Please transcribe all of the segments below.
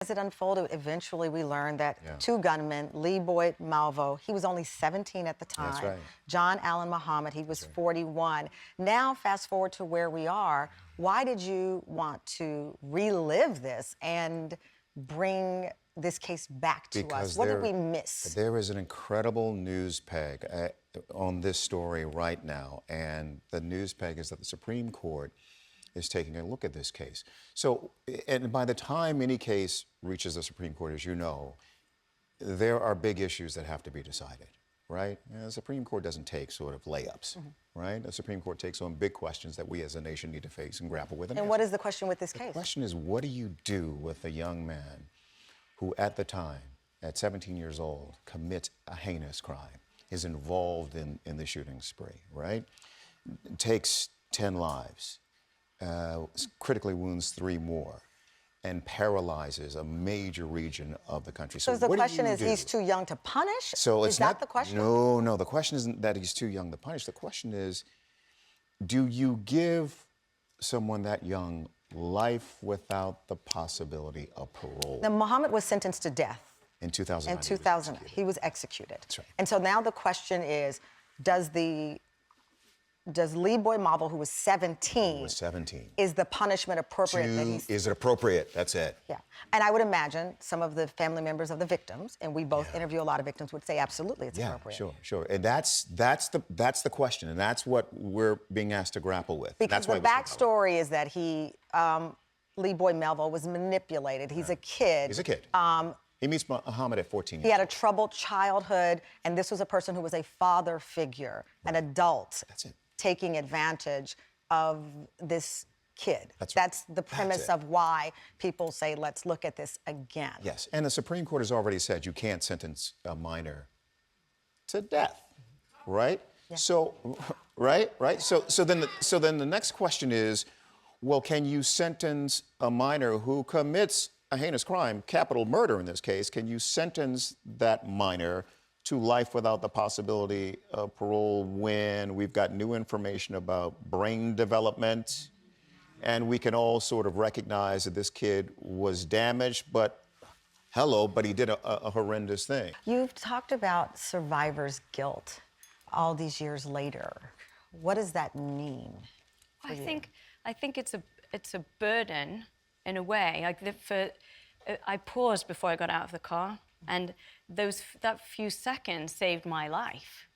as it unfolded, eventually we learned that two gunmen, Lee Boyd Malvo, he was only 17 at the time. That's right. John Allen Muhammad, he was 41. Now, fast forward to where we are. Why did you want to relive this and bring this case back to us? What did we miss? There is an incredible news peg on this story right now, and the news peg is that the Supreme Court is taking a look at this case. So, and by the time any case reaches the Supreme Court, as you know, there are big issues that have to be decided, right? And the Supreme Court doesn't take sort of layups, right? The Supreme Court takes on big questions that we as a nation need to face and grapple with. And what is the question with this case? The question is, what do you do with a young man who at the time, at 17 years old, commits a heinous crime, is involved in the shooting spree, right? Takes 10 lives, critically wounds 3 more, and paralyzes a major region of the country. So the question is, he's too young to punish? So it's is that the question? No, the question isn't that he's too young to punish. The question is, do you give someone that young life without the possibility of parole? Now, Muhammad was sentenced to death. In 2009. In 2000, he was executed. That's right. And so now the question is, does Lee Boyd Malvo, who was 17, is the punishment appropriate? Is it appropriate? That's it. Yeah. And I would imagine some of the family members of the victims, and we both interview a lot of victims, would say absolutely it's appropriate. Yeah, sure. And that's the question, and that's what we're being asked to grapple with. Because the backstory is that Lee Boyd Malvo was manipulated. He's a kid. He's a kid. He meets Muhammad at 14 years old. He had a troubled childhood, and this was a person who was a father figure, an adult. That's it. Taking advantage of this kid. That's right. That's the premise of why people say, let's look at this again. Yes, and the Supreme Court has already said you can't sentence a minor to death, right? Yeah. So, right? So then the next question is, well, can you sentence a minor who commits a heinous crime, capital murder in this case? Can you sentence that minor to life without the possibility of parole when we've got new information about brain development, and we can all sort of recognize that this kid was damaged, but he did a horrendous thing. You've talked about survivor's guilt all these years later. What does that mean for you? I think it's a burden in a way. Like I paused before I got out of the car, and that few seconds saved my life.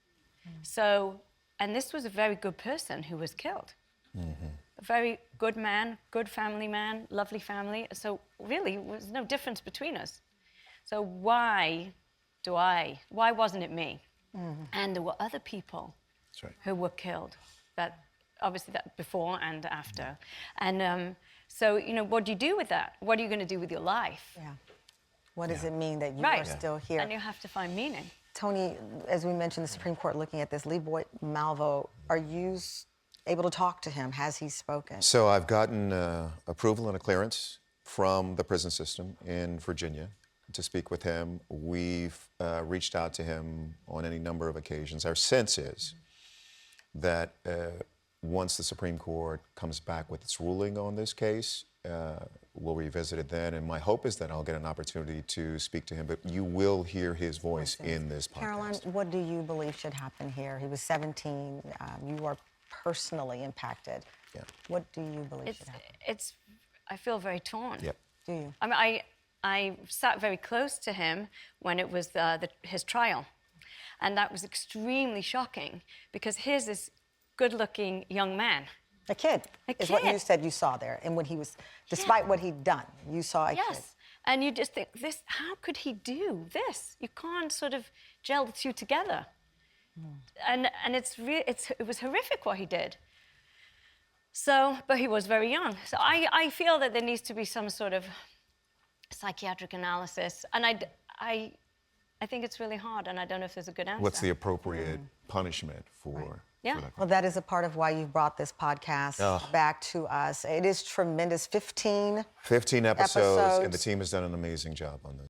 So, and this was a very good person who was killed. A very good man, good family man, lovely family. So really, there was no difference between us. So why wasn't it me? And there were other people who were killed, obviously that before and after. And so, what do you do with that? What are you going to do with your life? Yeah. What does it mean that you are still here? And you have to find meaning. Tony, as we mentioned, the Supreme Court looking at this, Lee Boyd Malvo, are you able to talk to him? Has he spoken? So I've gotten approval and a clearance from the prison system in Virginia to speak with him. We've reached out to him on any number of occasions. Our sense is that once the Supreme Court comes back with its ruling on this case, we'll revisit it then. And my hope is that I'll get an opportunity to speak to him, but you will hear his voice in this podcast. Caroline, what do you believe should happen here? He was 17. You are personally impacted. Yeah. What do you believe should happen? I feel very torn. Yep. Do you? I mean, I sat very close to him when it was his trial. And that was extremely shocking because here's this good-looking young man. A kid is what you said you saw there. And when he was, despite what he'd done, you saw a kid. Yes. And you just think, how could he do this? You can't sort of gel the two together. And it was horrific what he did. So, but he was very young. So I feel that there needs to be some sort of psychiatric analysis. And I think it's really hard, and I don't know if there's a good answer. What's the appropriate punishment for that? Well, that is a part of why you've brought this podcast back to us. It is tremendous. 15 episodes, and the team has done an amazing job on this.